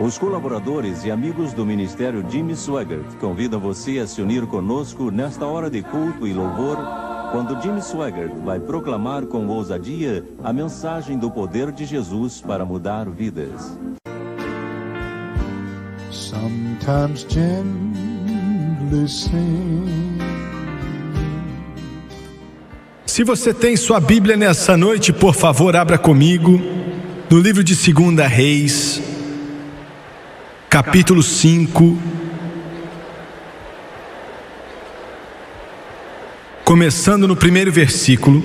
Os colaboradores e amigos do Ministério Jimmy Swaggart convidam você a se unir conosco nesta hora de culto e louvor, quando Jimmy Swaggart vai proclamar com ousadia a mensagem do poder de Jesus para mudar vidas. Sometimes gently sing. Se você tem sua Bíblia nessa noite, por favor, abra comigo no livro de 2 Reis, capítulo 5, começando no primeiro versículo.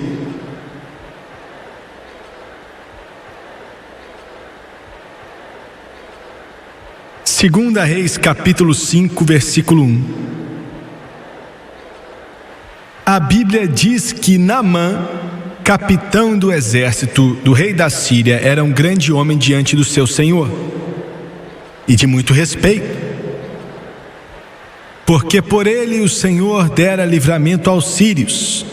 Segunda Reis, capítulo 5, versículo 1. A Bíblia diz que Naamã, capitão do exército do rei da Síria, era um grande homem diante do seu senhor e de muito respeito, porque por ele o Senhor dera livramento aos sírios,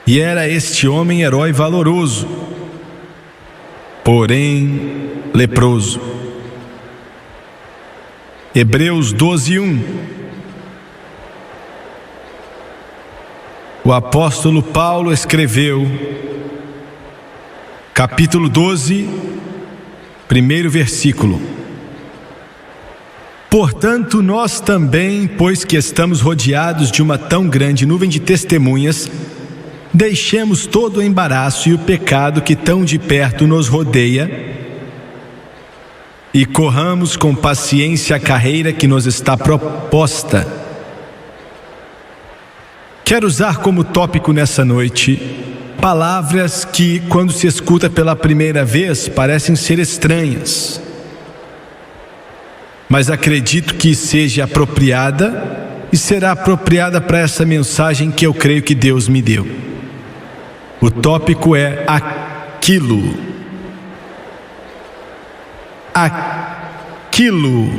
e era este homem herói valoroso, porém leproso. Hebreus 12:1. O apóstolo Paulo escreveu, capítulo 12, primeiro versículo: portanto, nós também, pois que estamos rodeados de uma tão grande nuvem de testemunhas, deixemos todo o embaraço e o pecado que tão de perto nos rodeia e corramos com paciência a carreira que nos está proposta. Quero usar como tópico nessa noite palavras que, quando se escuta pela primeira vez, parecem ser estranhas, mas acredito que seja apropriada e será apropriada para essa mensagem que eu creio que Deus me deu. O tópico é aquilo. Aquilo.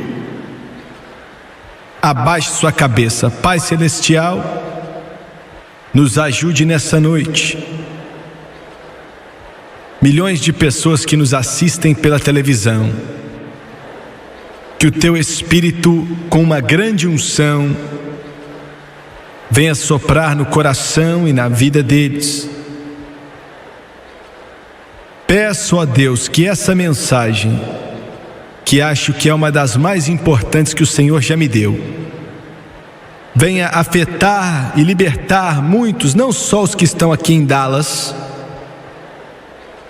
Abaixe sua cabeça. Pai Celestial, nos ajude nessa noite. Milhões de pessoas que nos assistem pela televisão, que o Teu Espírito, com uma grande unção, venha soprar no coração e na vida deles. Peço a Deus que essa mensagem, que acho que é uma das mais importantes que o Senhor já me deu, venha afetar e libertar muitos, não só os que estão aqui em Dallas,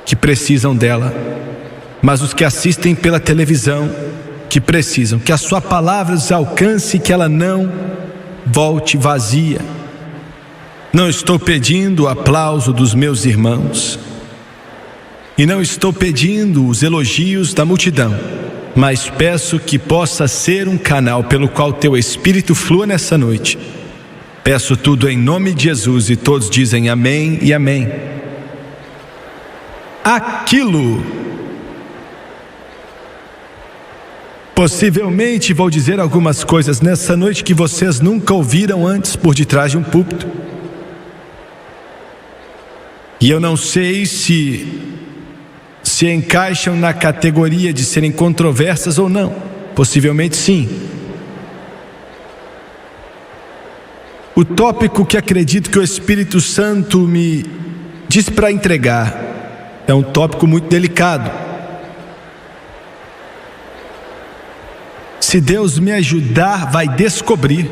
que precisam dela, mas os que assistem pela televisão, que precisam, que a sua palavra os alcance, que ela não volte vazia. Não estou pedindo o aplauso dos meus irmãos, e não estou pedindo os elogios da multidão, mas peço que possa ser um canal pelo qual Teu Espírito flua nessa noite. Peço tudo em nome de Jesus, e todos dizem amém e amém. Aquilo. Possivelmente vou dizer algumas coisas nessa noite que vocês nunca ouviram antes por detrás de um púlpito. E eu não sei se encaixam na categoria de serem controversas ou não. Possivelmente sim. O tópico que acredito que o Espírito Santo me diz para entregar é um tópico muito delicado. Se Deus me ajudar, vai descobrir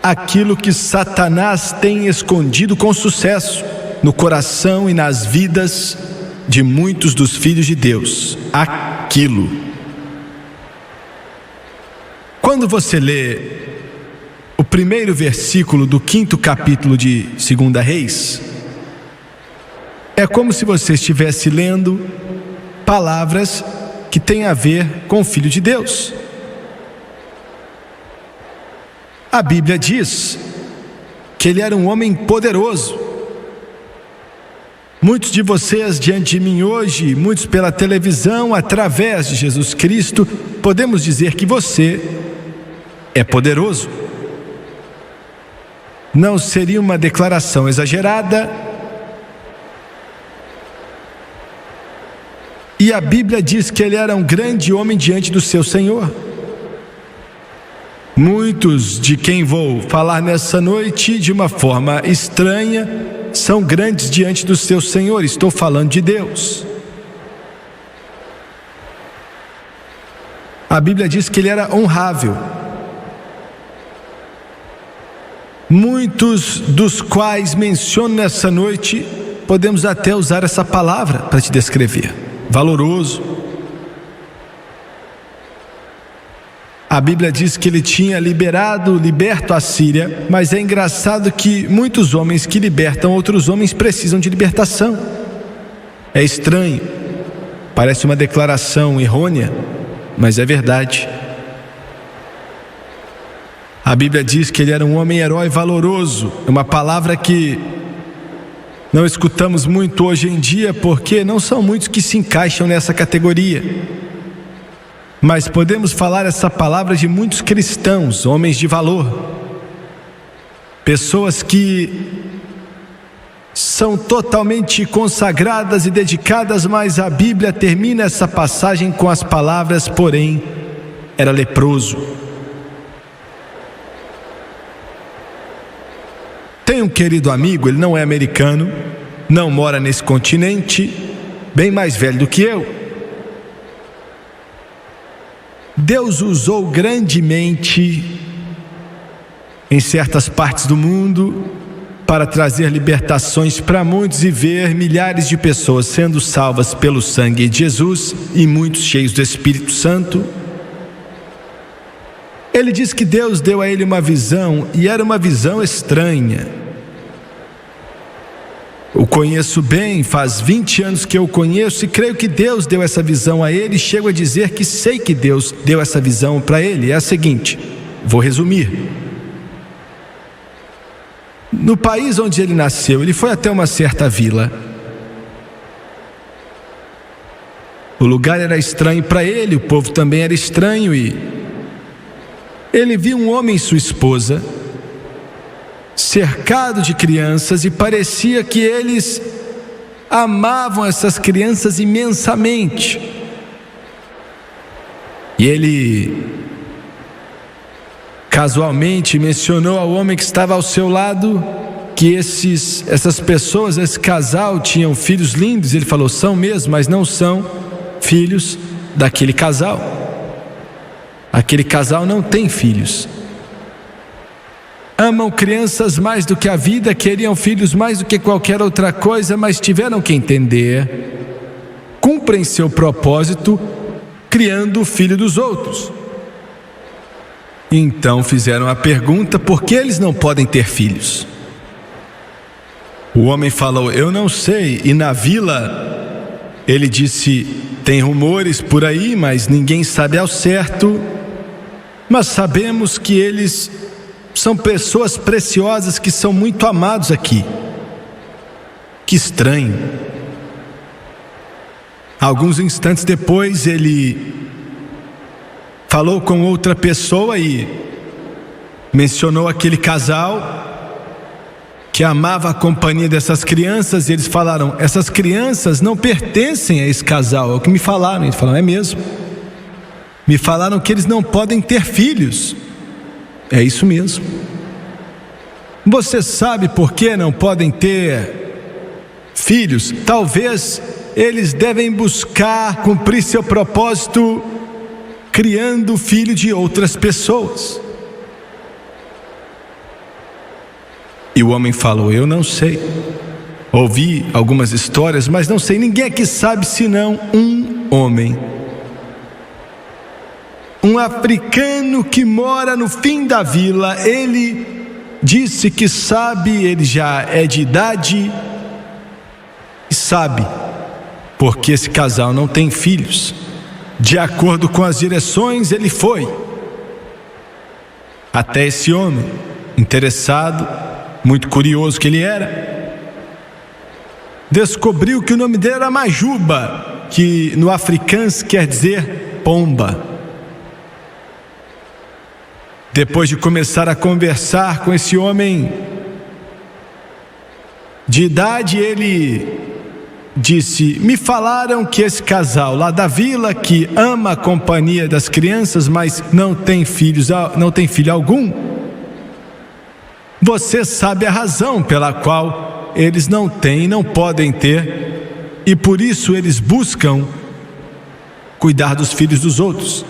aquilo que Satanás tem escondido com sucesso no coração e nas vidas de muitos dos filhos de Deus. Aquilo. Quando você lê o primeiro versículo do 5º capítulo de 2 Reis, é como se você estivesse lendo palavras que têm a ver com o Filho de Deus. A Bíblia diz que ele era um homem poderoso. Muitos de vocês diante de mim hoje, muitos pela televisão, através de Jesus Cristo, podemos dizer que você é poderoso. Não seria uma declaração exagerada E a Bíblia diz que ele era um grande homem diante do seu Senhor. Muitos de quem vou falar nessa noite, de uma forma estranha, são grandes diante do seu Senhor. Estou falando de Deus. A Bíblia diz que ele era honrável. Muitos dos quais menciono nessa noite, podemos até usar essa palavra para te descrever: valoroso. A Bíblia diz que ele tinha liberto a Síria, mas é engraçado que muitos homens que libertam outros homens precisam de libertação. É estranho, parece uma declaração errônea, mas é verdade. A Bíblia diz que ele era um homem herói valoroso. É uma palavra que não escutamos muito hoje em dia, porque não são muitos que se encaixam nessa categoria. Mas podemos falar essa palavra de muitos cristãos, homens de valor, pessoas que são totalmente consagradas e dedicadas, mas a Bíblia termina essa passagem com as palavras: porém, era leproso. Tenho um querido amigo, ele não é americano, não mora nesse continente, bem mais velho do que eu. Deus usou grandemente em certas partes do mundo para trazer libertações para muitos e ver milhares de pessoas sendo salvas pelo sangue de Jesus e muitos cheios do Espírito Santo. Ele diz que Deus deu a ele uma visão, e era uma visão estranha. O conheço bem, faz 20 anos que eu o conheço, e creio que Deus deu essa visão a ele. Chego a dizer que sei que Deus deu essa visão para ele. É a seguinte, vou resumir. No país onde ele nasceu, ele foi até uma certa vila. O lugar era estranho para ele, o povo também era estranho, e ele viu um homem e sua esposa cercado de crianças, e parecia que eles amavam essas crianças imensamente. E ele casualmente mencionou ao homem que estava ao seu lado que essas pessoas, esse casal, tinham filhos lindos. Ele falou: são mesmo, mas não são filhos daquele casal. Aquele casal não tem filhos. Amam crianças mais do que a vida, queriam filhos mais do que qualquer outra coisa, mas tiveram que entender, cumprem seu propósito criando o filho dos outros. Então fizeram a pergunta: por que eles não podem ter filhos? O homem falou: eu não sei. E na vila, ele disse: tem rumores por aí, mas ninguém sabe ao certo, mas sabemos que eles são pessoas preciosas que são muito amados aqui. Que estranho. Alguns instantes depois, ele falou com outra pessoa e mencionou aquele casal que amava a companhia dessas crianças. E eles falaram: essas crianças não pertencem a esse casal. É o que me falaram. Eles falaram: é mesmo. Me falaram que eles não podem ter filhos. É isso mesmo. Você sabe por que não podem ter filhos? Talvez eles devem buscar cumprir seu propósito criando filho de outras pessoas. E o homem falou: eu não sei. Ouvi algumas histórias, mas não sei. Ninguém aqui sabe senão um homem. Um africano que mora no fim da vila. Ele disse que sabe, ele já é de idade, e sabe porque esse casal não tem filhos. De acordo com as direções, ele foi até esse homem, interessado, muito curioso que ele era. Descobriu que o nome dele era Majuba, que no africano quer dizer pomba. Depois de começar a conversar com esse homem de idade, ele disse: me falaram que esse casal lá da vila, que ama a companhia das crianças, mas não tem filho algum, você sabe a razão pela qual eles não têm e não podem ter, e por isso eles buscam cuidar dos filhos dos outros.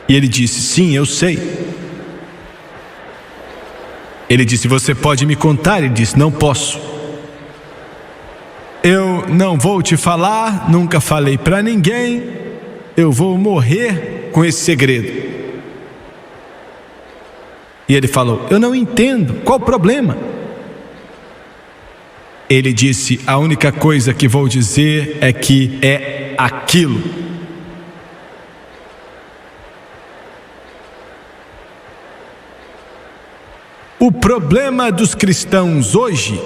E ele disse: sim, eu sei. Ele disse: você pode me contar? Ele disse: não posso. Eu não vou te falar, nunca falei para ninguém, eu vou morrer com esse segredo. E ele falou: eu não entendo, qual o problema? Ele disse: a única coisa que vou dizer é que é aquilo. O problema dos cristãos hoje,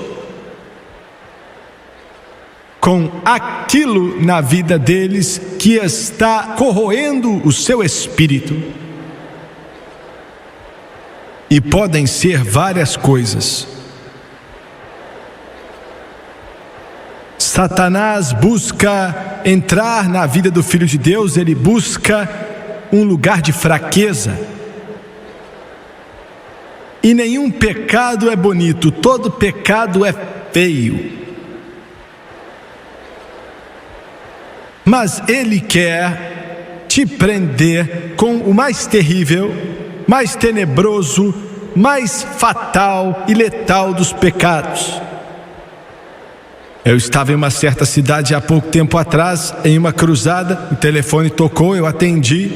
com aquilo na vida deles que está corroendo o seu espírito, e podem ser várias coisas. Satanás busca entrar na vida do Filho de Deus, ele busca um lugar de fraqueza. E nenhum pecado é bonito, todo pecado é feio. Mas ele quer te prender com o mais terrível, mais tenebroso, mais fatal e letal dos pecados. Eu estava em uma certa cidade há pouco tempo atrás, em uma cruzada, o telefone tocou, eu atendi.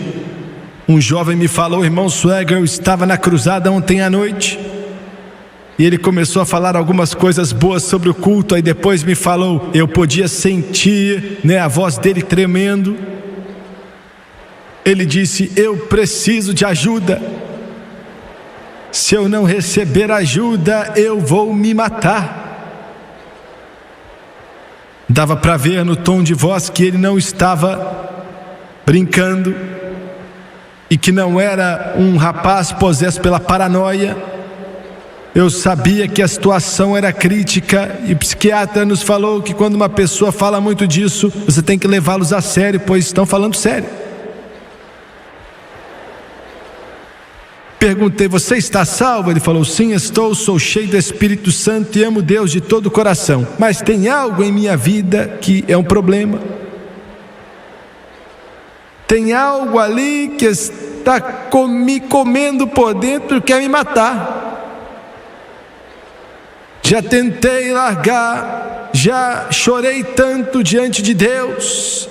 Um jovem me falou: irmão Swagger, eu estava na cruzada ontem à noite. E ele começou a falar algumas coisas boas sobre o culto. Aí depois me falou, eu podia sentir, a voz dele tremendo. Ele disse: eu preciso de ajuda. Se eu não receber ajuda, eu vou me matar. Dava para ver no tom de voz que ele não estava brincando, e que não era um rapaz possesso pela paranoia. Eu sabia que a situação era crítica, e o psiquiatra nos falou que quando uma pessoa fala muito disso, você tem que levá-los a sério, pois estão falando sério. Perguntei: você está salvo? Ele falou: sim, estou, sou cheio do Espírito Santo e amo Deus de todo o coração, mas tem algo em minha vida que é um problema. Tem algo ali que está me comendo por dentro e quer me matar. Já tentei largar, já chorei tanto diante de Deus,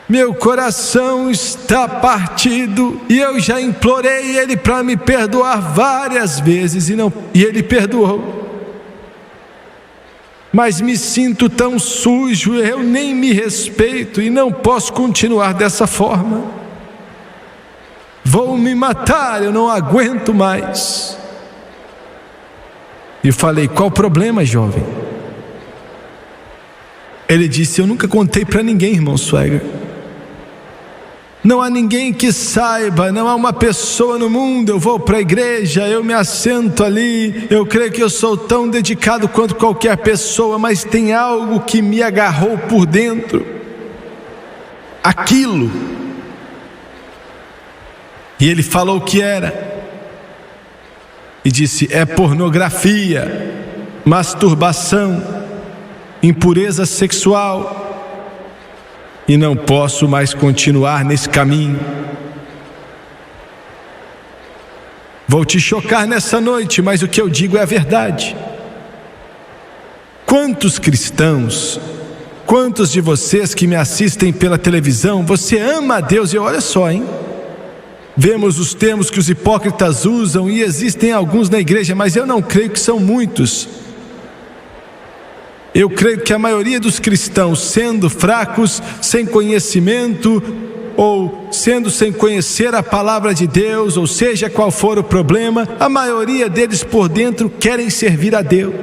meu coração está partido, e eu já implorei Ele para me perdoar várias vezes, e Ele perdoou. Mas me sinto tão sujo, eu nem me respeito e não posso continuar dessa forma. Vou me matar, eu não aguento mais. E falei: qual o problema, jovem? Ele disse: eu nunca contei para ninguém, irmão Swagger. Não há ninguém que saiba, não há uma pessoa no mundo. Eu vou para a igreja, eu me assento ali, eu creio que eu sou tão dedicado quanto qualquer pessoa, mas tem algo que me agarrou por dentro. Aquilo. E ele falou o que era. E disse: é pornografia, masturbação, impureza sexual. E não posso mais continuar nesse caminho. Vou te chocar nessa noite, mas o que eu digo é a verdade. Quantos cristãos, quantos de vocês que me assistem pela televisão, você ama a Deus? E olha só, vemos os termos que os hipócritas usam, e existem alguns na igreja, mas eu não creio que são muitos. Eu creio que a maioria dos cristãos, sendo fracos, sem conhecimento, ou sendo sem conhecer a palavra de Deus, ou seja qual for o problema, a maioria deles por dentro querem servir a Deus.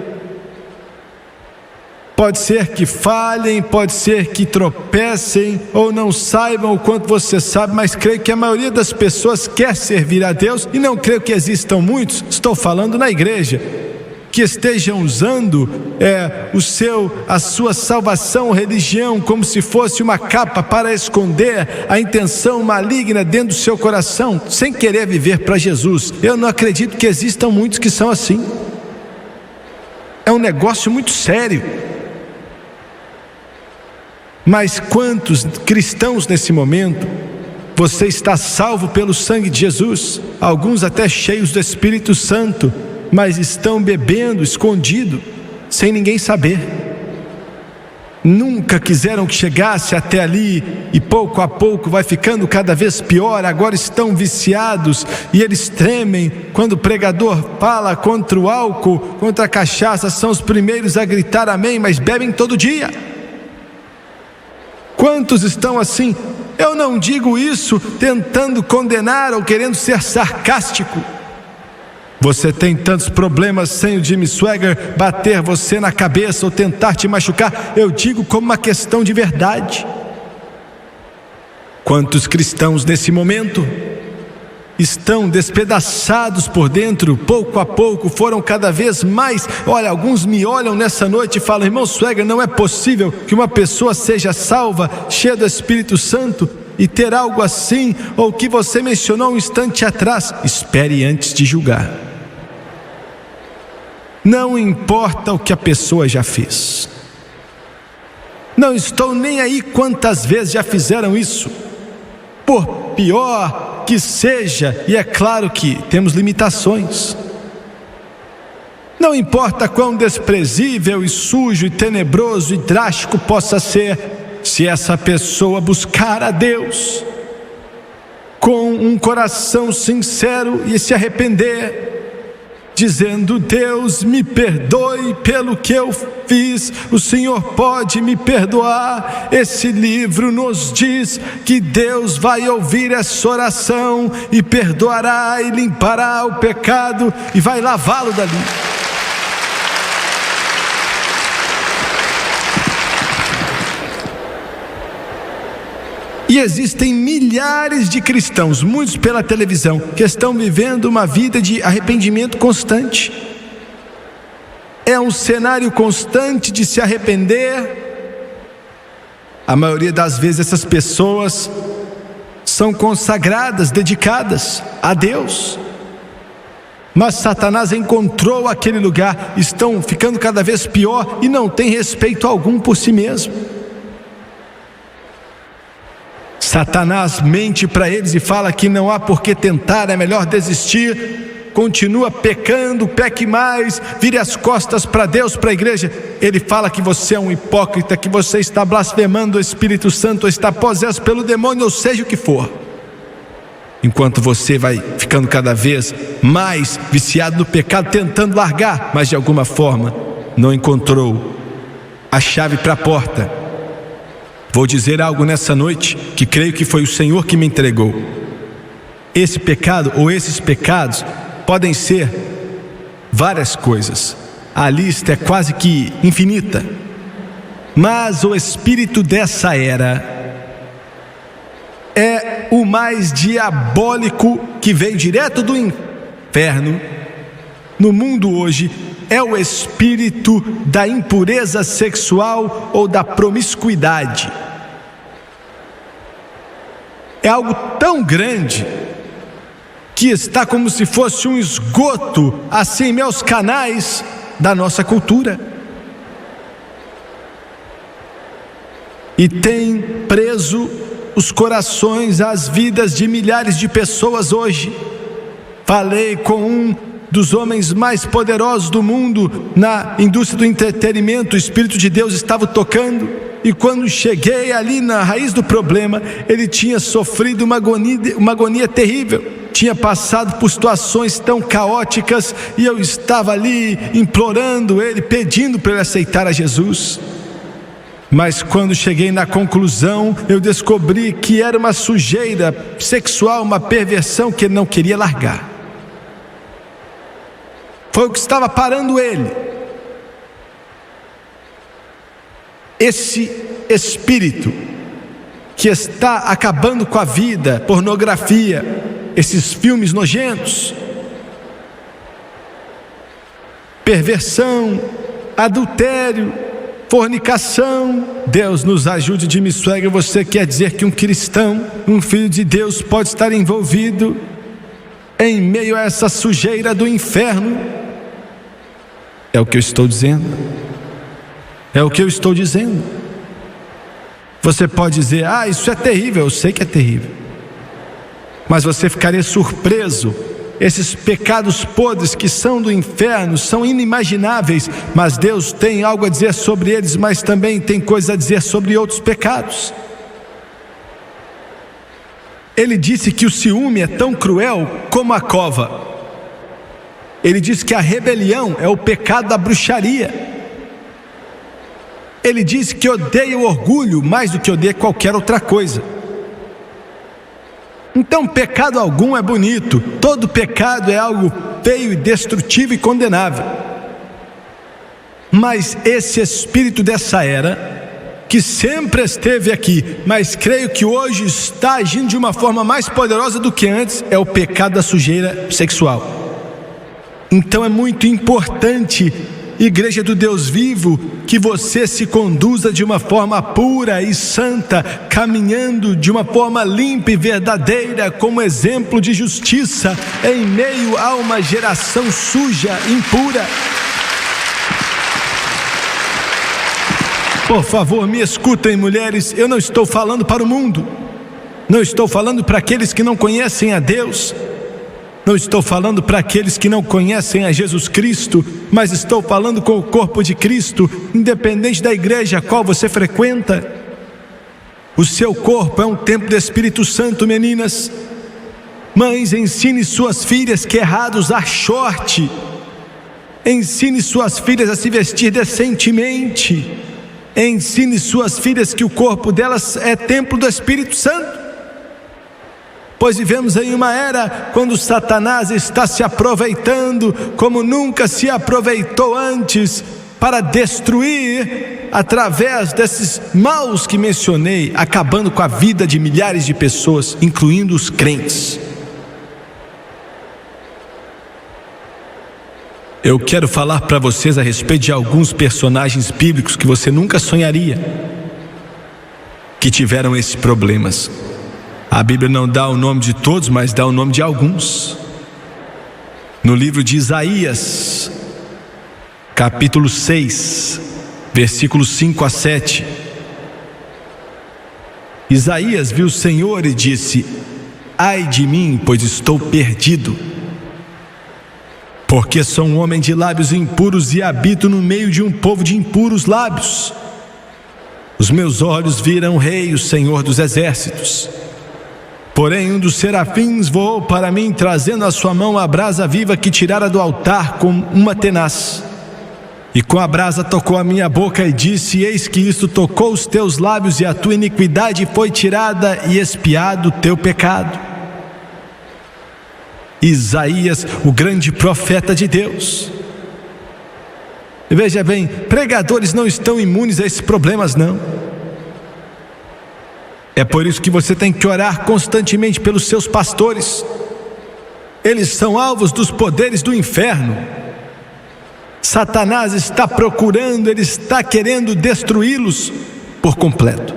Pode ser que falhem, pode ser que tropecem, ou não saibam o quanto você sabe, mas creio que a maioria das pessoas quer servir a Deus, e não creio que existam muitos, estou falando na igreja, que estejam usando a sua salvação, religião, como se fosse uma capa para esconder a intenção maligna dentro do seu coração, sem querer viver para Jesus. Eu não acredito que existam muitos que são assim. É um negócio muito sério. Mas quantos cristãos nesse momento, você está salvo pelo sangue de Jesus, alguns até cheios do Espírito Santo, mas estão bebendo escondido, sem ninguém saber. Nunca quiseram que chegasse até ali, e pouco a pouco vai ficando cada vez pior. Agora estão viciados e eles tremem quando o pregador fala contra o álcool, contra a cachaça. São os primeiros a gritar amém, mas bebem todo dia. Quantos estão assim? Eu não digo isso tentando condenar ou querendo ser sarcástico. Você tem tantos problemas sem o Jimmy Swaggart bater você na cabeça ou tentar te machucar. Eu digo como uma questão de verdade. Quantos cristãos nesse momento estão despedaçados por dentro, pouco a pouco, foram cada vez mais. Olha, alguns me olham nessa noite e falam: irmão Swaggart, não é possível que uma pessoa seja salva, cheia do Espírito Santo, e ter algo assim, ou que você mencionou um instante atrás. Espere antes de julgar. Não importa o que a pessoa já fez. Não estou nem aí quantas vezes já fizeram isso, por pior que seja, e é claro que temos limitações. Não importa quão desprezível e sujo e tenebroso e drástico possa ser, se essa pessoa buscar a Deus com um coração sincero e se arrepender, dizendo: Deus, me perdoe pelo que eu fiz, o Senhor pode me perdoar. Esse livro nos diz que Deus vai ouvir essa oração e perdoará e limpará o pecado e vai lavá-lo dali. E existem milhares de cristãos, muitos pela televisão, que estão vivendo uma vida de arrependimento constante. É um cenário constante de se arrepender. A maioria das vezes essas pessoas são consagradas, dedicadas a Deus. Mas Satanás encontrou aquele lugar, estão ficando cada vez pior e não tem respeito algum por si mesmo. Satanás mente para eles e fala que não há por que tentar, é melhor desistir. Continua pecando, peque mais, vire as costas para Deus, para a igreja. Ele fala que você é um hipócrita, que você está blasfemando o Espírito Santo, ou está possesso pelo demônio, ou seja o que for. Enquanto você vai ficando cada vez mais viciado no pecado, tentando largar, mas de alguma forma não encontrou a chave para a porta. Vou dizer algo nessa noite que creio que foi o Senhor que me entregou. Esse pecado ou esses pecados podem ser várias coisas. A lista é quase que infinita. Mas o espírito dessa era é o mais diabólico, que vem direto do inferno. No mundo hoje é o espírito da impureza sexual ou da promiscuidade. É algo tão grande que está como se fosse um esgoto assim em meus canais da nossa cultura, e tem preso os corações, as vidas de milhares de pessoas hoje. Falei com um dos homens mais poderosos do mundo na indústria do entretenimento. O Espírito de Deus estava tocando, e quando cheguei ali na raiz do problema, ele tinha sofrido uma agonia terrível, tinha passado por situações tão caóticas, e eu estava ali implorando ele, pedindo para ele aceitar a Jesus. Mas quando cheguei na conclusão, eu descobri que era uma sujeira sexual, uma perversão que ele não queria largar. Foi o que estava parando ele. Esse espírito que está acabando com a vida, pornografia, esses filmes nojentos, perversão, adultério, fornicação. Deus nos ajude, Jimmy Swaggart. Você quer dizer que um cristão, um filho de Deus, pode estar envolvido em meio a essa sujeira do inferno? É o que eu estou dizendo. É o que eu estou dizendo. Você pode dizer: ah, isso é terrível. Eu sei que é terrível, mas você ficaria surpreso. Esses pecados podres que são do inferno são inimagináveis, mas Deus tem algo a dizer sobre eles, mas também tem coisa a dizer sobre outros pecados. Ele disse que o ciúme é tão cruel como a cova. Ele disse que a rebelião é o pecado da bruxaria. Ele disse que odeia o orgulho mais do que odeia qualquer outra coisa. Então, pecado algum é bonito. Todo pecado é algo feio e destrutivo e condenável. Mas esse espírito dessa era, que sempre esteve aqui, mas creio que hoje está agindo de uma forma mais poderosa do que antes, é o pecado da sujeira sexual. Então é muito importante, Igreja do Deus vivo, que você se conduza de uma forma pura e santa, caminhando de uma forma limpa e verdadeira, como exemplo de justiça, em meio a uma geração suja, impura. Por favor, me escutem, mulheres. Eu não estou falando para o mundo, não estou falando para aqueles que não conhecem a Deus, não estou falando para aqueles que não conhecem a Jesus Cristo, mas estou falando com o corpo de Cristo, independente da igreja a qual você frequenta. O seu corpo é um templo do Espírito Santo, meninas. Mães, ensine suas filhas que é errado usar short. Ensine suas filhas a se vestir decentemente. Ensine suas filhas que o corpo delas é templo do Espírito Santo. Pois vivemos em uma era quando Satanás está se aproveitando como nunca se aproveitou antes, para destruir através desses maus que mencionei, acabando com a vida de milhares de pessoas, incluindo os crentes. Eu quero falar para vocês a respeito de alguns personagens bíblicos que você nunca sonharia que tiveram esses problemas. A Bíblia não dá o nome de todos, mas dá o nome de alguns. No livro de Isaías, capítulo 6, versículos 5 a 7. Isaías viu o Senhor e disse: ai de mim, pois estou perdido, porque sou um homem de lábios impuros e habito no meio de um povo de impuros lábios. Os meus olhos viram o Rei, o Senhor dos exércitos. Porém um dos serafins voou para mim, trazendo à sua mão a brasa viva que tirara do altar com uma tenaz. E com a brasa tocou a minha boca e disse: eis que isto tocou os teus lábios, e a tua iniquidade foi tirada e expiado o teu pecado. Isaías, o grande profeta de Deus. Veja bem, pregadores não estão imunes a esses problemas, não. É por isso que você tem que orar constantemente pelos seus pastores. Eles são alvos dos poderes do inferno. Satanás está procurando, ele está querendo destruí-los por completo.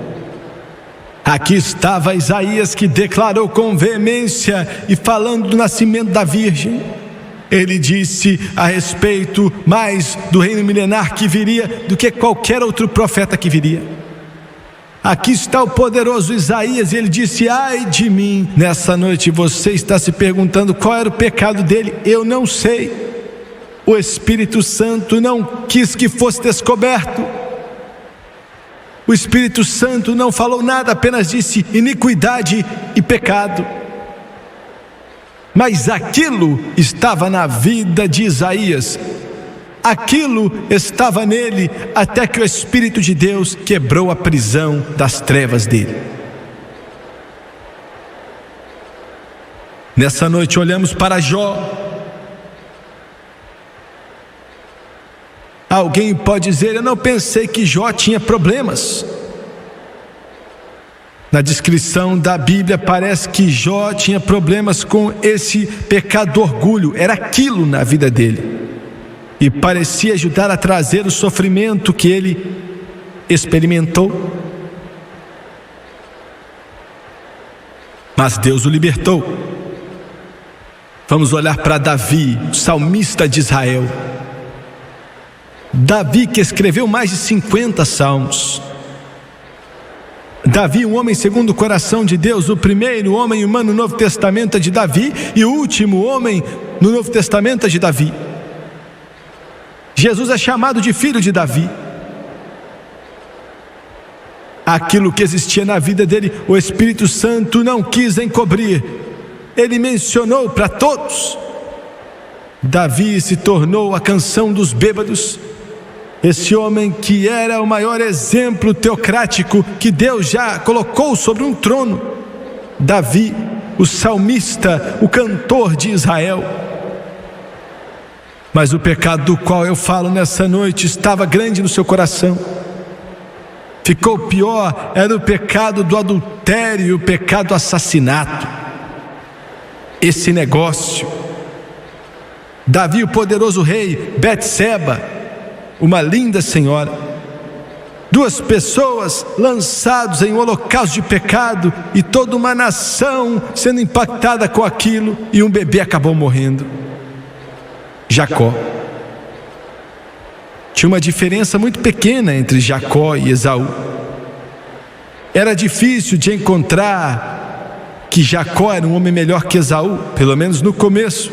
Aqui estava Isaías, que declarou com veemência e falando do nascimento da Virgem. Ele disse a respeito mais do reino milenar que viria do que qualquer outro profeta que viria. Aqui está o poderoso Isaías, e ele disse: ai de mim. Nessa noite você está se perguntando qual era o pecado dele. Eu não sei. O Espírito Santo não quis que fosse descoberto. O Espírito Santo não falou nada, apenas disse iniquidade e pecado. Mas aquilo estava na vida de Isaías. Aquilo estava nele, até que o Espírito de Deus quebrou a prisão das trevas dele. Nessa noite olhamos para Jó. Alguém pode dizer: eu não pensei que Jó tinha problemas. Na descrição da Bíblia parece que Jó tinha problemas com esse pecado do orgulho. Era aquilo na vida dele. e parecia ajudar a trazer o sofrimento que ele experimentou. Mas Deus o libertou. Vamos olhar para Davi, o salmista de Israel. Davi, que escreveu mais de 50 salmos. Davi, um homem segundo o coração de Deus, o primeiro homem humano no Novo Testamento é de Davi, e o último homem no Novo Testamento é de Davi. Jesus é chamado de filho de Davi. Aquilo que existia na vida dele, o Espírito Santo não quis encobrir. Ele mencionou para todos. Davi se tornou a canção dos bêbados. Esse homem que era o maior exemplo teocrático que Deus já colocou sobre um trono. Davi, o salmista, o cantor de Israel. Mas o pecado do qual eu falo nessa noite estava grande no seu coração. Ficou pior, era o pecado do adultério, o pecado do assassinato. Esse negócio. Davi, o poderoso rei, Betseba, uma linda senhora, duas pessoas lançados em um holocausto de pecado, e toda uma nação sendo impactada com aquilo, e um bebê acabou morrendo. Jacó. Tinha uma diferença muito pequena entre Jacó e Esaú. Era difícil de encontrar que Jacó era um homem melhor que Esaú, pelo menos no começo.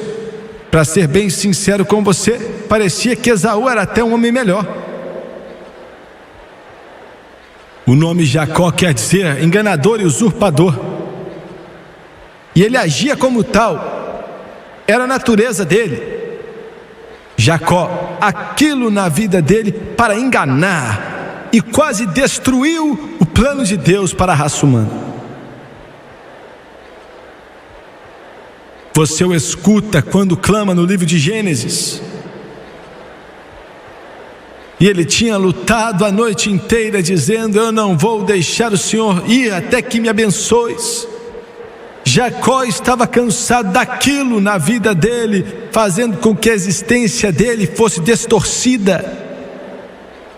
Para ser bem sincero com você, parecia que Esaú era até um homem melhor. O nome Jacó quer dizer enganador e usurpador. E ele agia como tal. Era a natureza dele. Jacó, aquilo na vida dele para enganar, e quase destruiu o plano de Deus para a raça humana. Você o escuta quando clama no livro de Gênesis. E ele tinha lutado a noite inteira dizendo: eu não vou deixar o Senhor ir até que me abençoes. Jacó estava cansado daquilo na vida dele, fazendo com que a existência dele fosse distorcida.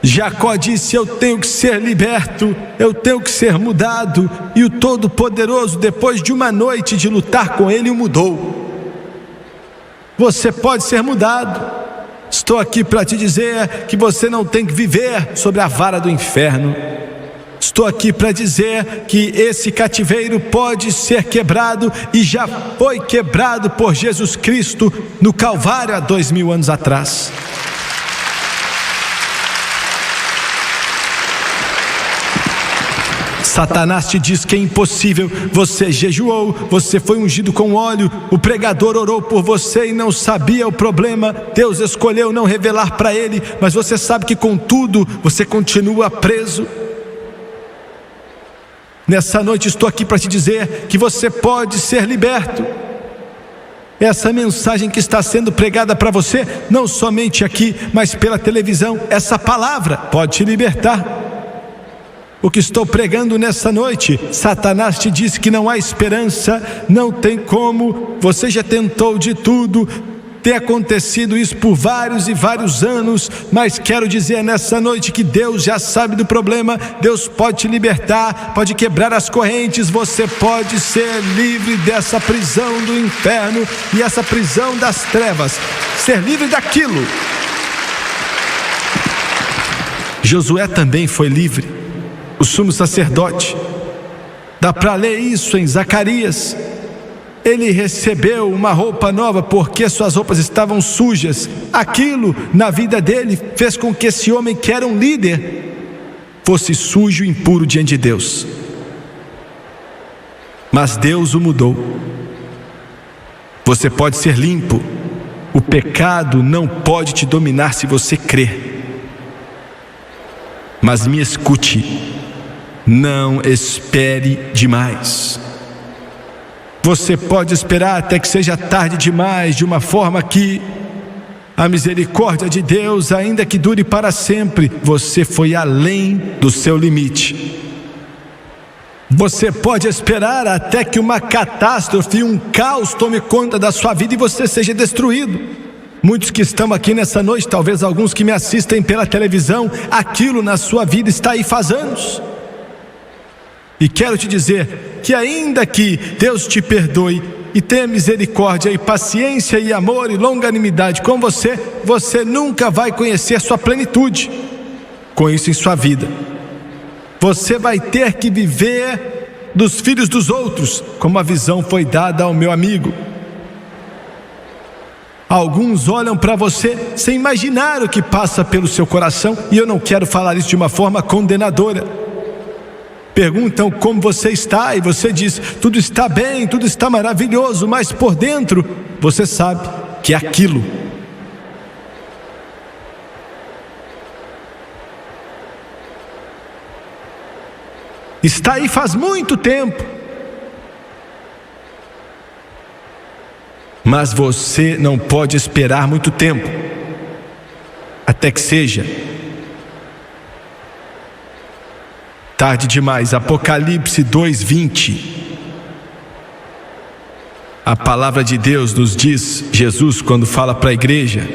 Jacó disse: eu tenho que ser liberto, eu tenho que ser mudado. E o Todo-Poderoso, depois de uma noite de lutar com ele, o mudou. Você pode ser mudado. Estou aqui para te dizer que você não tem que viver sobre a vara do inferno. Estou aqui para dizer que esse cativeiro pode ser quebrado, e já foi quebrado por Jesus Cristo no Calvário há 2000 anos atrás. Satanás te diz que é impossível. Você jejuou, você foi ungido com óleo, o pregador orou por você e não sabia o problema. Deus escolheu não revelar para ele, mas você sabe que contudo você continua preso. Nessa noite estou aqui para te dizer que você pode ser liberto. Essa mensagem que está sendo pregada para você, não somente aqui, mas pela televisão, essa palavra pode te libertar. O que estou pregando nessa noite, Satanás te disse que não há esperança, não tem como, você já tentou de tudo. Tem acontecido isso por vários e vários anos, mas quero dizer nessa noite que Deus já sabe do problema. Deus pode te libertar, pode quebrar as correntes. Você pode ser livre dessa prisão do inferno e essa prisão das trevas, ser livre daquilo. Josué também foi livre, o sumo sacerdote. Dá para ler isso em Zacarias. Ele recebeu uma roupa nova porque suas roupas estavam sujas. Aquilo na vida dele fez com que esse homem, que era um líder, fosse sujo e impuro diante de Deus. Mas Deus o mudou. Você pode ser limpo. O pecado não pode te dominar se você crer. Mas me escute, não espere demais. Você pode esperar até que seja tarde demais, de uma forma que a misericórdia de Deus, ainda que dure para sempre. Você foi além do seu limite. Você pode esperar até que uma catástrofe, um caos tome conta da sua vida e você seja destruído. muitos que estão aqui nessa noite, talvez alguns que me assistem pela televisão, aquilo na sua vida está aí faz anos. E quero te dizer que ainda que Deus te perdoe e tenha misericórdia e paciência e amor e longanimidade com você, você nunca vai conhecer sua plenitude com isso em sua vida. Você vai ter que viver dos filhos dos outros, como a visão foi dada ao meu amigo. Alguns olham para você sem imaginar o que passa pelo seu coração, e eu não quero falar isso de uma forma condenadora. Perguntam como você está e você diz: tudo está bem, tudo está maravilhoso, mas por dentro você sabe que é aquilo. Está aí faz muito tempo, mas você não pode esperar muito tempo, até que seja tarde demais. Apocalipse 2:20. A palavra de Deus nos diz, Jesus quando fala para a igreja,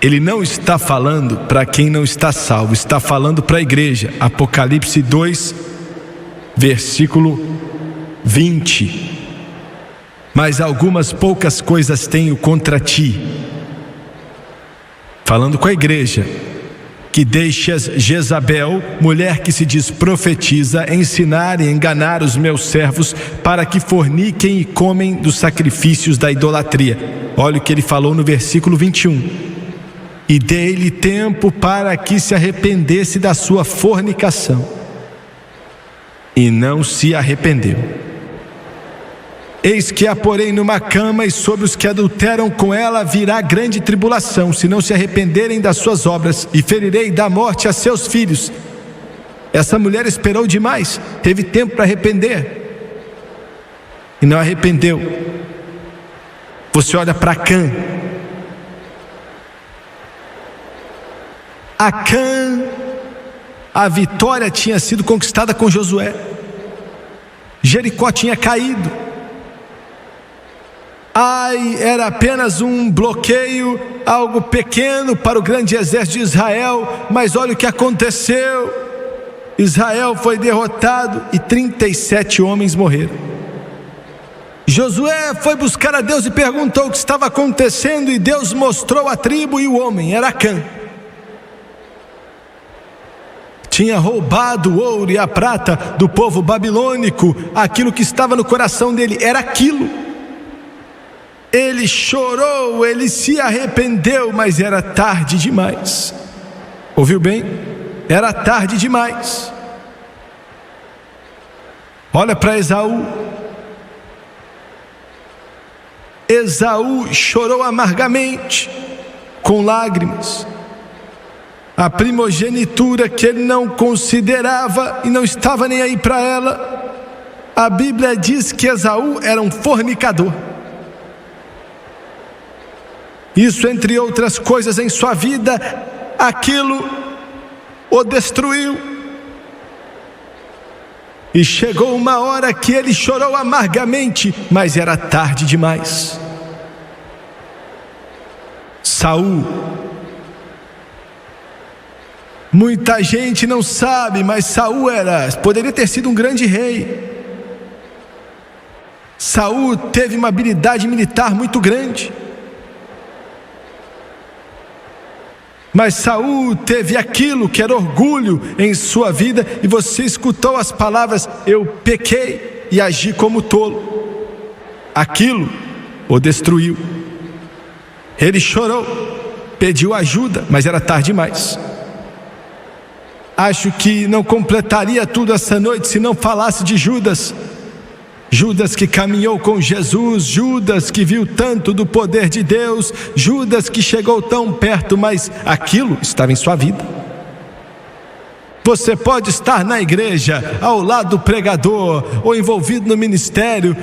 Ele não está falando para quem não está salvo, está falando para a igreja. Apocalipse 2, versículo 20. Mas algumas poucas coisas tenho contra ti, falando com a igreja, que deixas Jezabel, mulher que se diz profetiza, ensinar e enganar os meus servos para que forniquem e comem dos sacrifícios da idolatria. Olha o que ele falou no versículo 21. E dei-lhe tempo para que se arrependesse da sua fornicação, e não se arrependeu. Eis que a porei numa cama, e sobre os que adulteram com ela virá grande tribulação, se não se arrependerem das suas obras, e ferirei da morte a seus filhos. Essa mulher esperou demais, teve tempo para arrepender, e não arrependeu. Você olha para Acã. Acã, a vitória tinha sido conquistada com Josué. Jericó tinha caído. Ai, era apenas um bloqueio, algo pequeno para o grande exército de Israel, mas olha o que aconteceu. Israel foi derrotado e 37 homens morreram. Josué foi buscar a Deus e perguntou o que estava acontecendo, e Deus mostrou a tribo e o homem, era Acã. Tinha roubado o ouro e a prata do povo babilônico. Aquilo que estava no coração dele era aquilo. Ele chorou, ele se arrependeu, mas era tarde demais. Ouviu bem? Era tarde demais. Olha para Esaú. Esaú chorou amargamente, com lágrimas. A primogenitura que ele não considerava e não estava nem aí para ela. A Bíblia diz que Esaú era um fornicador. Isso, entre outras coisas em sua vida, aquilo o destruiu. E chegou uma hora que ele chorou amargamente, mas era tarde demais. Saul. Muita gente não sabe, mas Saul poderia ter sido um grande rei. Saul teve uma habilidade militar muito grande. Mas Saul teve aquilo que era orgulho em sua vida, e você escutou as palavras: eu pequei e agi como tolo. Aquilo o destruiu. Ele chorou, pediu ajuda, mas era tarde demais. Acho que não completaria tudo essa noite se não falasse de Judas. Judas que caminhou com Jesus, Judas que viu tanto do poder de Deus, Judas que chegou tão perto, mas aquilo estava em sua vida. Você pode estar na igreja, ao lado do pregador, ou envolvido no ministério,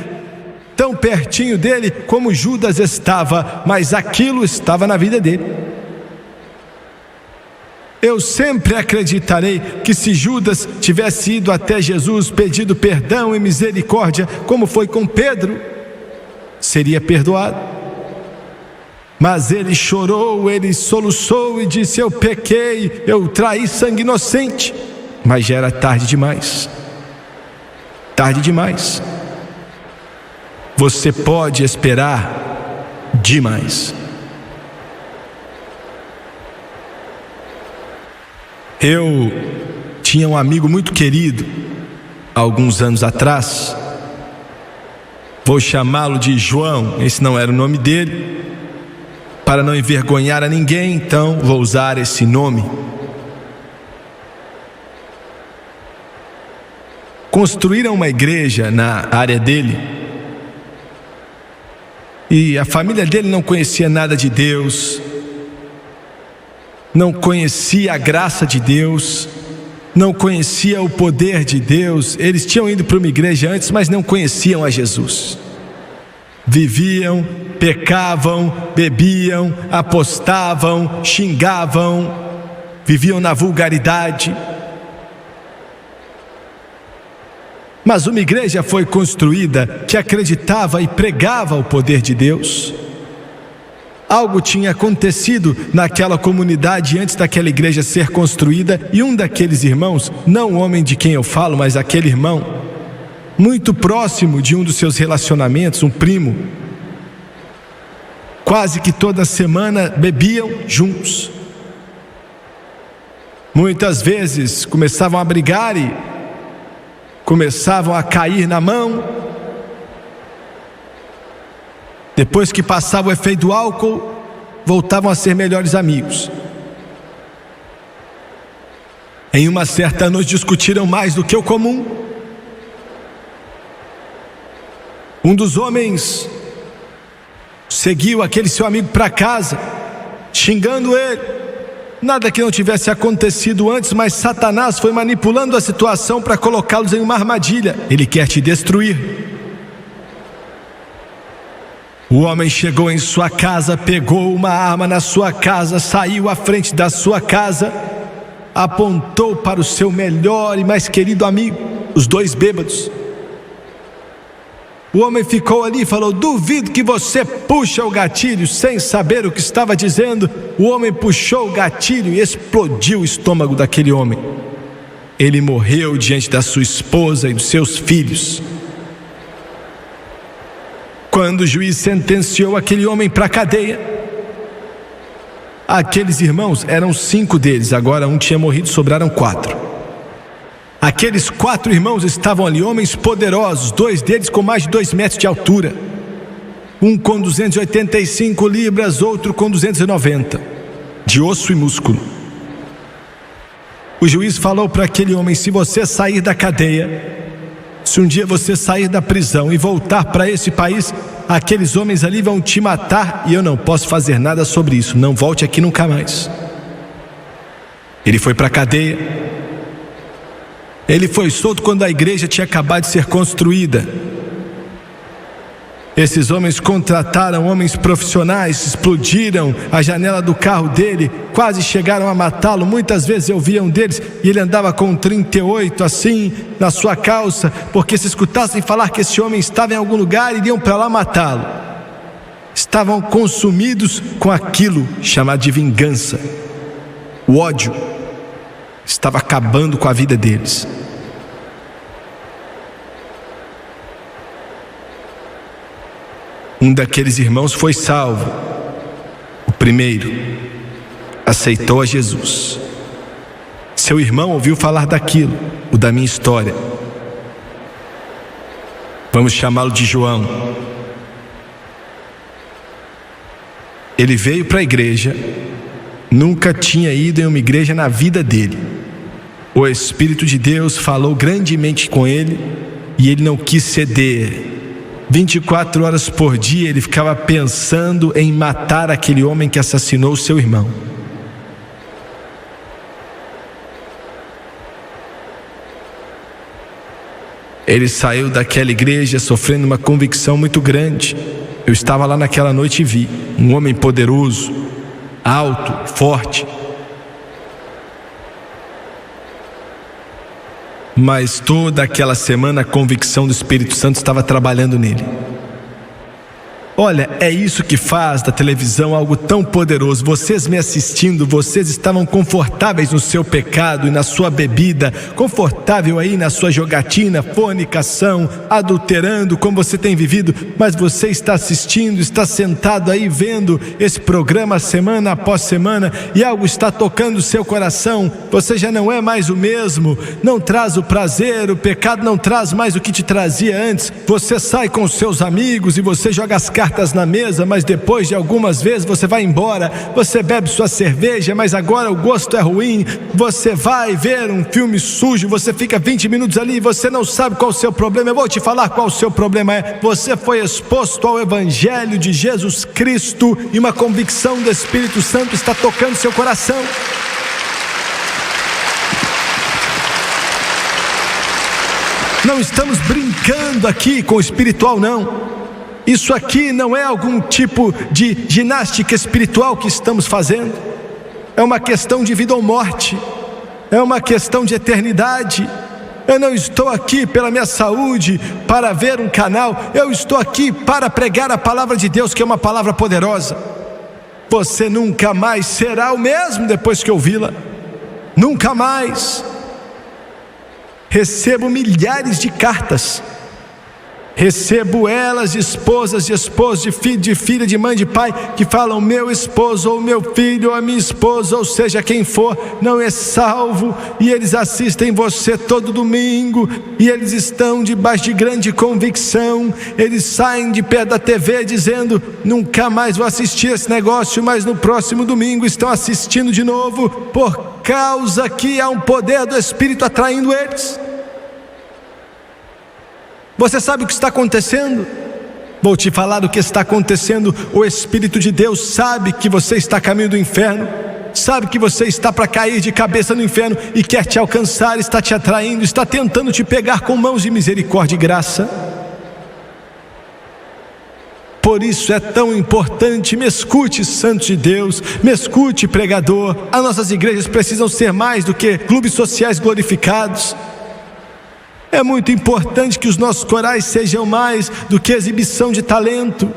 tão pertinho dele como Judas estava, mas aquilo estava na vida dele. Eu sempre acreditarei que se Judas tivesse ido até Jesus, pedido perdão e misericórdia, como foi com Pedro, seria perdoado. Mas ele chorou, ele soluçou e disse: eu pequei, eu traí sangue inocente. Mas já era tarde demais. Tarde demais. Você pode esperar demais. Eu tinha um amigo muito querido, há alguns anos atrás. Vou chamá-lo de João, esse não era o nome dele, para não envergonhar a ninguém, então vou usar esse nome. Construíram uma igreja na área dele, e a família dele não conhecia nada de Deus, não conhecia a graça de Deus, não conhecia o poder de Deus. Eles tinham ido para uma igreja antes, mas não conheciam a Jesus. Viviam, pecavam, bebiam, apostavam, xingavam, viviam na vulgaridade. Mas uma igreja foi construída que acreditava e pregava o poder de Deus. Algo tinha acontecido naquela comunidade antes daquela igreja ser construída, e um daqueles irmãos, não o homem de quem eu falo, mas aquele irmão, muito próximo de um dos seus relacionamentos, um primo, quase que toda semana bebiam juntos. Muitas vezes começavam a brigar e começavam a cair na mão. Depois que passava o efeito do álcool, voltavam a ser melhores amigos. Em uma certa noite discutiram mais do que o comum. Um dos homens seguiu aquele seu amigo para casa, xingando ele. Nada que não tivesse acontecido antes, mas Satanás foi manipulando a situação para colocá-los em uma armadilha. Ele quer te destruir. O homem chegou em sua casa, pegou uma arma na sua casa, saiu à frente da sua casa, apontou para o seu melhor e mais querido amigo, os dois bêbados. O homem ficou ali e falou: duvido que você puxa o gatilho, sem saber o que estava dizendo. O homem puxou o gatilho e explodiu o estômago daquele homem. Ele morreu diante da sua esposa e dos seus filhos. Quando o juiz sentenciou aquele homem para a cadeia, aqueles irmãos, eram 5 deles, agora um tinha morrido, sobraram 4. Aqueles 4 irmãos estavam ali, homens poderosos, 2 deles com mais de 2 metros de altura, um com 285 libras, outro com 290, de osso e músculo. O juiz falou para aquele homem: se você sair da cadeia, se um dia você sair da prisão e voltar para esse país, aqueles homens ali vão te matar e eu não posso fazer nada sobre isso. Não volte aqui nunca mais. Ele foi para a cadeia. Ele foi solto quando a igreja tinha acabado de ser construída. Esses homens contrataram homens profissionais, explodiram a janela do carro dele, quase chegaram a matá-lo. Muitas vezes eu via um deles e ele andava com um 38 assim na sua calça, porque se escutassem falar que esse homem estava em algum lugar, iriam para lá matá-lo. Estavam consumidos com aquilo chamado de vingança. O ódio estava acabando com a vida deles. Um daqueles irmãos foi salvo. O primeiro aceitou a Jesus. Seu irmão ouviu falar daquilo, o da minha história. Vamos chamá-lo de João. Ele veio para a igreja, nunca tinha ido em uma igreja na vida dele. O Espírito de Deus falou grandemente com ele e ele não quis ceder. 24 horas por dia ele ficava pensando em matar aquele homem que assassinou o seu irmão. Ele saiu daquela igreja sofrendo uma convicção muito grande. Eu estava lá naquela noite e vi um homem poderoso, alto, forte, mas toda aquela semana a convicção do Espírito Santo estava trabalhando nele. Olha, é isso que faz da televisão algo tão poderoso. Vocês me assistindo, vocês estavam confortáveis no seu pecado e na sua bebida, confortável aí na sua jogatina, fornicação, adulterando, como você tem vivido, mas você está assistindo, está sentado aí vendo esse programa semana após semana e algo está tocando o seu coração. Você já não é mais o mesmo, não traz o prazer, o pecado não traz mais o que te trazia antes. Você sai com os seus amigos e você joga as cartas na mesa, mas depois de algumas vezes você vai embora, você bebe sua cerveja, mas agora o gosto é ruim, você vai ver um filme sujo, você fica 20 minutos ali e você não sabe qual o seu problema. Eu vou te falar qual o seu problema é: você foi exposto ao Evangelho de Jesus Cristo e uma convicção do Espírito Santo está tocando seu coração. Não estamos brincando aqui com o espiritual, não. Isso aqui não é algum tipo de ginástica espiritual que estamos fazendo. É uma questão de vida ou morte. É uma questão de eternidade. Eu não estou aqui pela minha saúde, para ver um canal. Eu estou aqui para pregar a palavra de Deus, que é uma palavra poderosa. Você nunca mais será o mesmo depois que ouvi-la. Nunca mais. Recebo milhares de cartas. Recebo elas de esposas, de esposos, de filho, de filha, de mãe, de pai, que falam: meu esposo, ou meu filho, ou a minha esposa, ou seja, quem for, não é salvo, e eles assistem você todo domingo, e eles estão debaixo de grande convicção, eles saem de perto da TV dizendo: nunca mais vou assistir esse negócio, mas no próximo domingo estão assistindo de novo, por causa que há um poder do Espírito atraindo eles. Você sabe o que está acontecendo? Vou te falar do que está acontecendo. O Espírito de Deus sabe que você está a caminho do inferno, sabe que você está para cair de cabeça no inferno e quer te alcançar, está te atraindo, está tentando te pegar com mãos de misericórdia e graça. Por isso é tão importante. Me escute, santo de Deus, me escute, pregador. As nossas igrejas precisam ser mais do que clubes sociais glorificados. É muito importante que os nossos corais sejam mais do que exibição de talento.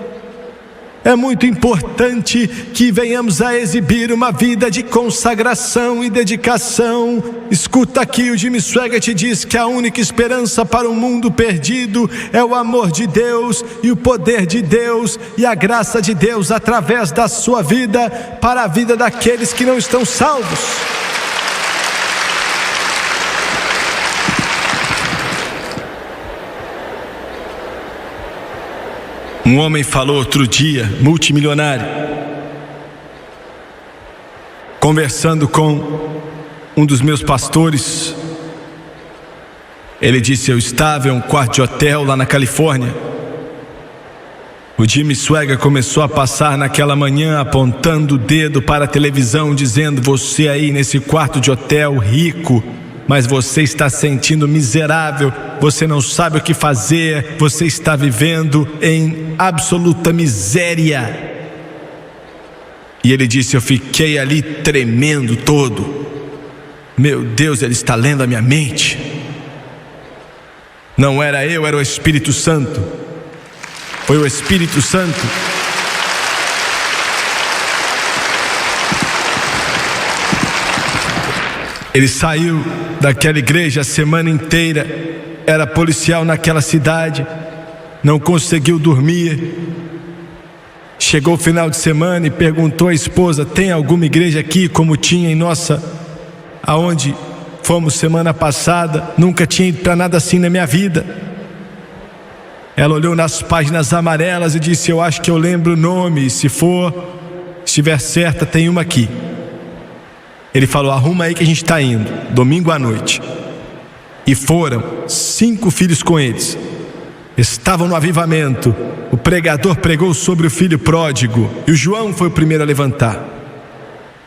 É muito importante que venhamos a exibir uma vida de consagração e dedicação. Escuta aqui, o Jimmy Swaggart diz que a única esperança para um mundo perdido é o amor de Deus e o poder de Deus e a graça de Deus através da sua vida para a vida daqueles que não estão salvos. Um homem falou outro dia, multimilionário, conversando com um dos meus pastores. Ele disse: eu estava em um quarto de hotel lá na Califórnia. O Jimmy Swaggart começou a passar naquela manhã apontando o dedo para a televisão, dizendo: você aí nesse quarto de hotel rico, mas você está sentindo miserável, você não sabe o que fazer, você está vivendo em absoluta miséria. E ele disse: eu fiquei ali tremendo todo. Meu Deus, ele está lendo a minha mente. Não era eu, era o Espírito Santo. Foi o Espírito Santo. Ele saiu daquela igreja a semana inteira, era policial naquela cidade, não conseguiu dormir. Chegou o final de semana e perguntou à esposa: tem alguma igreja aqui como tinha em nossa, aonde fomos semana passada? Nunca tinha ido para nada assim na minha vida. Ela olhou nas páginas amarelas e disse: eu acho que eu lembro o nome, se estiver certa, tem uma aqui. Ele falou: arruma aí que a gente está indo, domingo à noite. E foram 5 filhos com eles. Estavam no avivamento. O pregador pregou sobre o filho pródigo e o João foi o primeiro a levantar.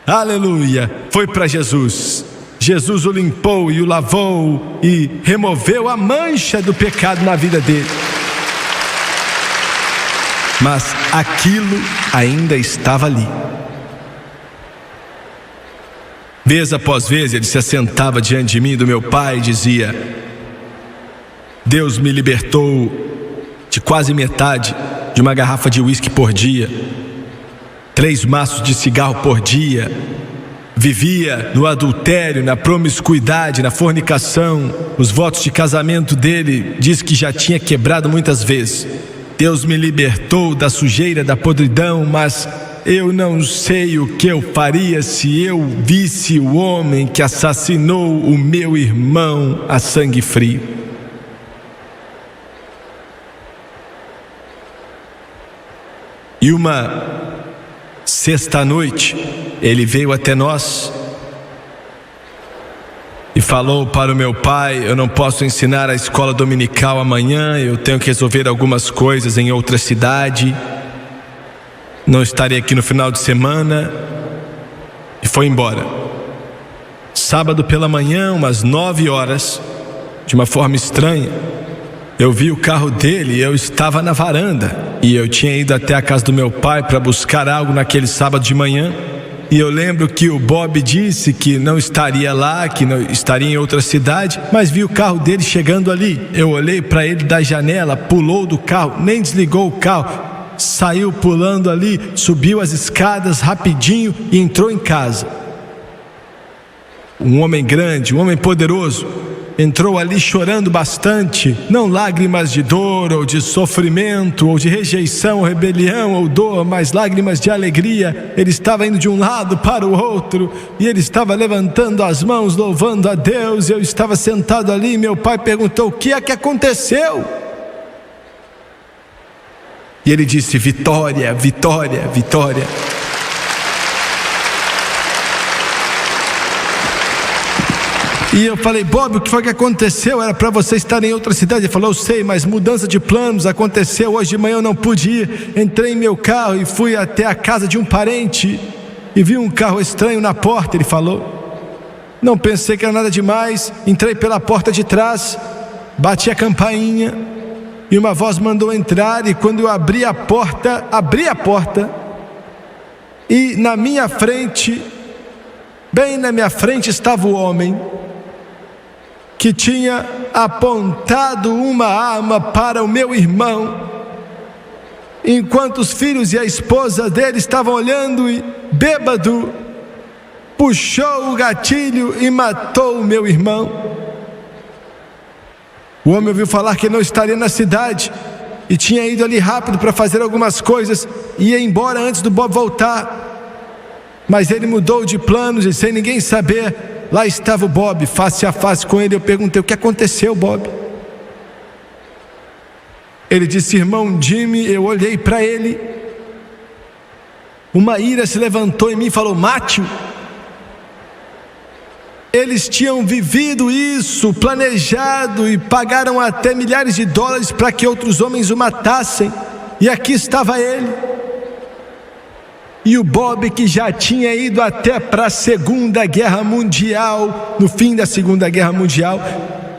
Aleluia, foi para Jesus. Jesus o limpou e o lavou e removeu a mancha do pecado na vida dele. Mas aquilo ainda estava ali. Vez após vez ele se assentava diante de mim, do meu pai, e dizia: Deus me libertou de quase metade de de uma garrafa de uísque por dia, 3 maços de cigarro por dia. Vivia no adultério, na promiscuidade, na fornicação. Os votos de casamento dele diz que já tinha quebrado muitas vezes. Deus me libertou da sujeira, da podridão, mas eu não sei o que eu faria se eu visse o homem que assassinou o meu irmão a sangue frio. E uma sexta-noite, ele veio até nós e falou para o meu pai: eu não posso ensinar a escola dominical amanhã, eu tenho que resolver algumas coisas em outra cidade, não estarei aqui no final de semana. E foi embora. Sábado pela manhã, umas 9 horas, de uma forma estranha, eu vi o carro dele e eu estava na varanda. E eu tinha ido até a casa do meu pai para buscar algo naquele sábado de manhã. E eu lembro que o Bob disse que não estaria lá, que não estaria em outra cidade, mas vi o carro dele chegando ali. Eu olhei para ele da janela, pulou do carro, nem desligou o carro, saiu pulando ali, subiu as escadas rapidinho e entrou em casa. Um homem grande, um homem poderoso, entrou ali chorando bastante, não lágrimas de dor ou de sofrimento ou de rejeição ou rebelião ou dor, mas lágrimas de alegria. Ele estava indo de um lado para o outro e ele estava levantando as mãos, louvando a Deus. Eu estava sentado ali e meu pai perguntou: o que é que aconteceu? E ele disse: vitória, vitória, vitória. E eu falei: Bob, o que foi que aconteceu? Era para você estar em outra cidade. Ele falou: eu sei, mas mudança de planos aconteceu. Hoje de manhã eu não pude ir. Entrei em meu carro e fui até a casa de um parente e vi um carro estranho na porta. Ele falou: não pensei que era nada demais. Entrei pela porta de trás, bati a campainha e uma voz mandou entrar. E quando eu abri a porta, e na minha frente, bem na minha frente, estava o homem que tinha apontado uma arma para o meu irmão, enquanto os filhos e a esposa dele estavam olhando, e bêbado, puxou o gatilho e matou o meu irmão. O homem ouviu falar que não estaria na cidade e tinha ido ali rápido para fazer algumas coisas, ia embora antes do Bob voltar, mas ele mudou de planos e sem ninguém saber, lá estava o Bob, face a face com ele. Eu perguntei: o que aconteceu, Bob? Ele disse: irmão Jimmy, eu olhei para ele, uma ira se levantou em mim e falou: mate-o. Eles tinham vivido isso, planejado, e pagaram até milhares de dólares para que outros homens o matassem, e aqui estava ele. E o Bob, que já tinha ido até para a Segunda Guerra Mundial, no fim da Segunda Guerra Mundial,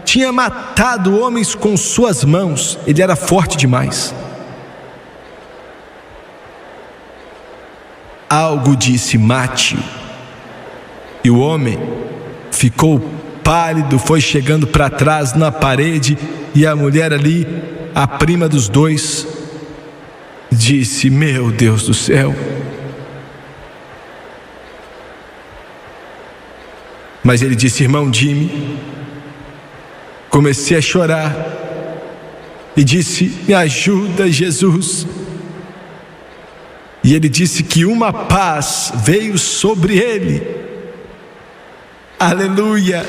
tinha matado homens com suas mãos. Ele era forte demais. Algo disse: mate-o. E o homem ficou pálido, foi chegando para trás na parede, e a mulher ali, a prima dos dois, disse: meu Deus do céu. Mas ele disse: irmão Jimmy, comecei a chorar e disse: me ajuda, Jesus. E ele disse que uma paz veio sobre ele. Aleluia.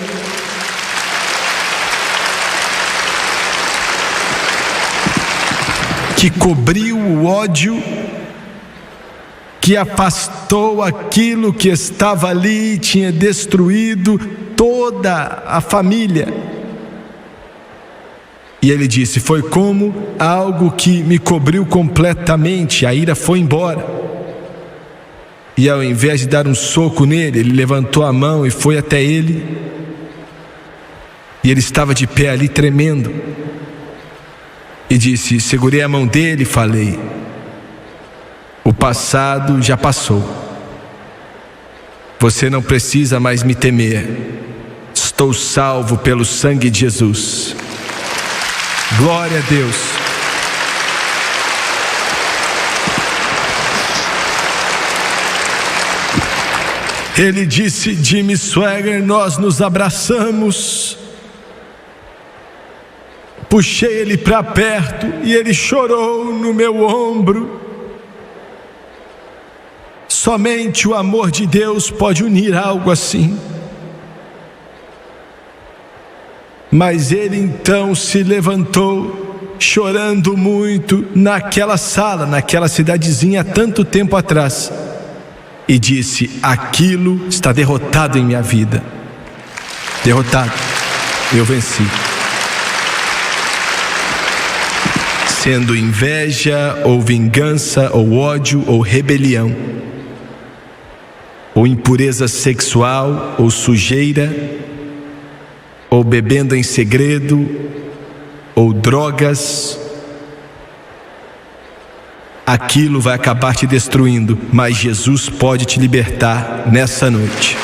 Que cobriu o ódio, que afastou aquilo que estava ali, tinha destruído toda a família. E ele disse: foi como algo que me cobriu completamente. A ira foi embora. E ao invés de dar um soco nele, ele levantou a mão e foi até ele. E ele estava de pé ali tremendo. E disse: segurei a mão dele e falei: o passado já passou. Você não precisa mais me temer. Estou salvo pelo sangue de Jesus. Glória a Deus. Ele disse: Jimmy Swaggart, nós nos abraçamos. Puxei ele para perto e ele chorou no meu ombro. Somente o amor de Deus pode unir algo assim. Mas ele então se levantou, chorando muito, naquela sala, naquela cidadezinha, há tanto tempo atrás, e disse: aquilo está derrotado em minha vida. Derrotado, eu venci. Sendo inveja, ou vingança, ou ódio, ou rebelião, ou impureza sexual, ou sujeira, ou bebendo em segredo, ou drogas, aquilo vai acabar te destruindo, mas Jesus pode te libertar nessa noite.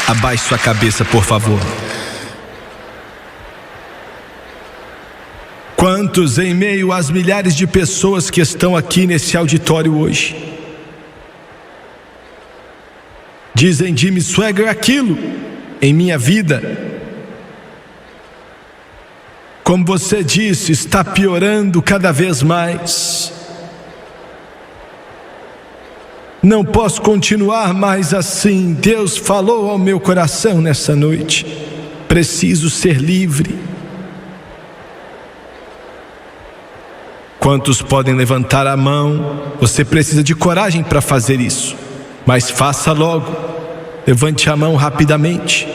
Abaixe sua cabeça, por favor. Quantos em meio às milhares de pessoas que estão aqui nesse auditório hoje dizem: Jimmy Swaggart, aquilo em minha vida, como você disse, está piorando cada vez mais. Não posso continuar mais assim. Deus falou ao meu coração nessa noite: preciso ser livre. Quantos podem levantar a mão? Você precisa de coragem para fazer isso, mas faça logo. Levante a mão rapidamente.